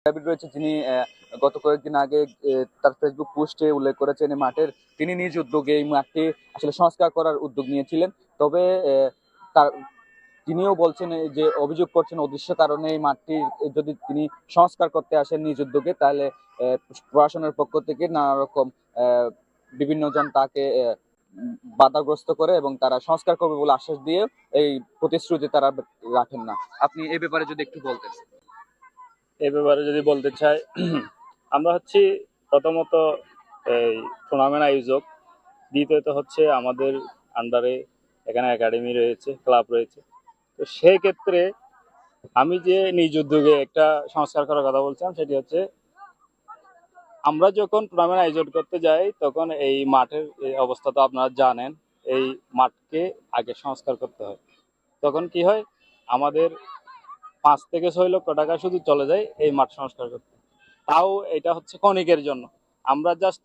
ক্রীড়াবিদ রয়েছে যিনি গত কয়েকদিন আগে তার ফেসবুক পোস্টে উল্লেখ করেছেন এই মাঠের তিনি নিজ উদ্যোগে এই মাঠটি আসলে সংস্কার করার উদ্যোগ নিয়েছিলেন। তবে তার তিনিও বলছেন যে অভিযোগ করছেন অদৃশ্য কারণে এই মাঠটি যদি তিনি সংস্কার করতে আসেন নিজ উদ্যোগে তাহলে প্রশাসনের পক্ষ থেকে নানা রকম বিভিন্ন জন তাকে বাধাগ্রস্ত করে এবং তারা সংস্কার করবে বলে আশ্বাস দিয়ে এই প্রতিশ্রুতি তারা রাখেন না। আপনি এই ব্যাপারে যদি একটু বলতেন। এ ব্যাপারে যদি বলতে চাই, আমরা হচ্ছি প্রথমত এই টুর্নামেন্ট আয়োজক, দ্বিতীয়ত হচ্ছে আমাদের আন্ডারে এখানে একাডেমি রয়েছে, ক্লাব রয়েছে। তো সেই ক্ষেত্রে আমি যে নিজ উদ্যোগে একটা সংস্কার করার কথা বলছিলাম সেটি হচ্ছে আমরা যখন টুর্নামেন্ট আয়োজন করতে যাই তখন এই মাঠের এই অবস্থা তো আপনারা জানেন। এই মাঠকে আগে সংস্কার করতে হয়। তখন কি হয়, আমাদের 5 থেকে 6 লক্ষ টাকা শুধু চলে যায় এই মাঠ সংস্কার করতে। তাও এটা হচ্ছে ক্ষণিকের জন্য। আমরা জাস্ট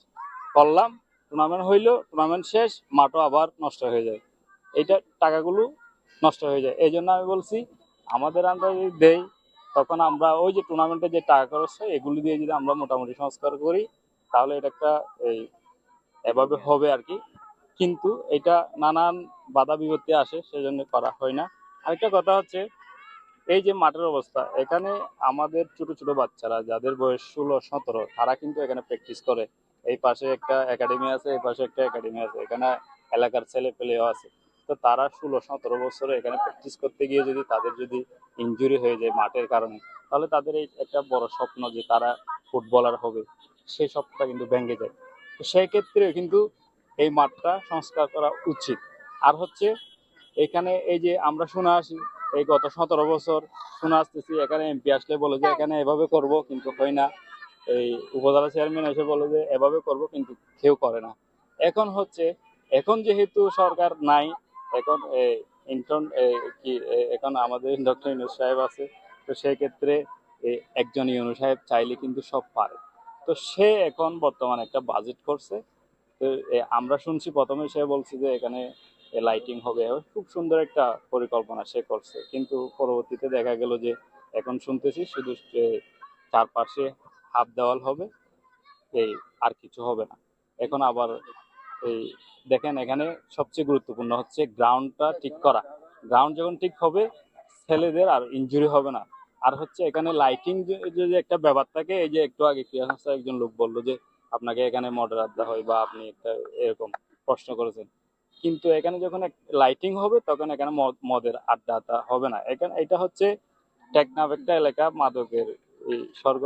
করলাম, টুর্নামেন্ট হইলো, টুর্নামেন্ট শেষ, মাঠও আবার নষ্ট হয়ে যায়। এইটা টাকাগুলো নষ্ট হয়ে যায়। এই জন্য আমি বলছি আমাদের আমরা যদি দেই তখন আমরা ওই যে টুর্নামেন্টে যে টাকা খরচ হয় এগুলি দিয়ে যদি আমরা মোটামুটি সংস্কার করি তাহলে এটা একটা এই এভাবে হবে আর কি। কিন্তু এটা নানান বাধা বিপত্তি আসে, সেজন্য করা হয় না। আরেকটা কথা হচ্ছে এই যে মাঠের অবস্থা, এখানে আমাদের ছোট ছোট বাচ্চারা যাদের বয়স 16-17 তারা কিন্তু এখানে প্র্যাকটিস করে। এই পাশে একটা একাডেমি আছে, এই পাশে একটা একাডেমি আছে, এখানে এলাকার ছেলে পেলেও আছে। তো তারা 16-17 বছরে এখানে প্র্যাকটিস করতে গিয়ে যদি তাদের যদি ইনজুরি হয়ে যায় মাঠের কারণে, তাহলে তাদের এই একটা বড় স্বপ্ন যে তারা ফুটবলার হবে, সেই স্বপ্নটা কিন্তু ভেঙে যায়। তো সেই ক্ষেত্রে কিন্তু এই মাঠটা সংস্কার করা উচিত। আর হচ্ছে এখানে এই যে আমরা শুনে আসি এই গত 17 বছর শুনে আসতেছি, এখানে এমপি আসলে বলে যে এখানে এভাবে করব, কিন্তু হয় না। এই উপজেলা চেয়ারম্যান এসে বলে যে এভাবে করব, কিন্তু কেউ করে না। এখন হচ্ছে, এখন যেহেতু সরকার নাই, এখন ইন্টার্ন কি এখন আমাদের ডক্টর ইউনূস সাহেব আছে। তো সেই ক্ষেত্রে একজন ইউনূস সাহেব চাইলে কিন্তু সব পারে। তো সে এখন বর্তমানে একটা বাজেট করছে। তো আমরা শুনছি প্রথমে সে বলছে যে এখানে লাইটিং হবে, খুব সুন্দর একটা পরিকল্পনা সে করছে, কিন্তু পরবর্তীতে দেখা গেল যে এখন শুনতেছি শুধু চারপাশে হাফ দেওয়াল হবে, এই আর কিছু হবে না। এখন আবার এই দেখেন এখানে সবচেয়ে গুরুত্বপূর্ণ হচ্ছে গ্রাউন্ডটা ঠিক করা। গ্রাউন্ড যখন ঠিক হবে ছেলেদের আর ইনজুরি হবে না। আর হচ্ছে এখানে লাইটিং যদি একটা ব্যাপার থাকে, এই যে একটু আগে ক্রীড়া সংস্থার একজন লোক বললো যে আপনাকে এখানে মডেল আড্ডা হয় বা আপনি একটা এরকম প্রশ্ন করেছেন, কিন্তু এখানে যখন লাইটিং হবে তখন এখানে মদের আড্ডাটা হবে না। এখানে এটা হচ্ছে টেকনাফ একটা এলাকা, মাদকের এই স্বর্গ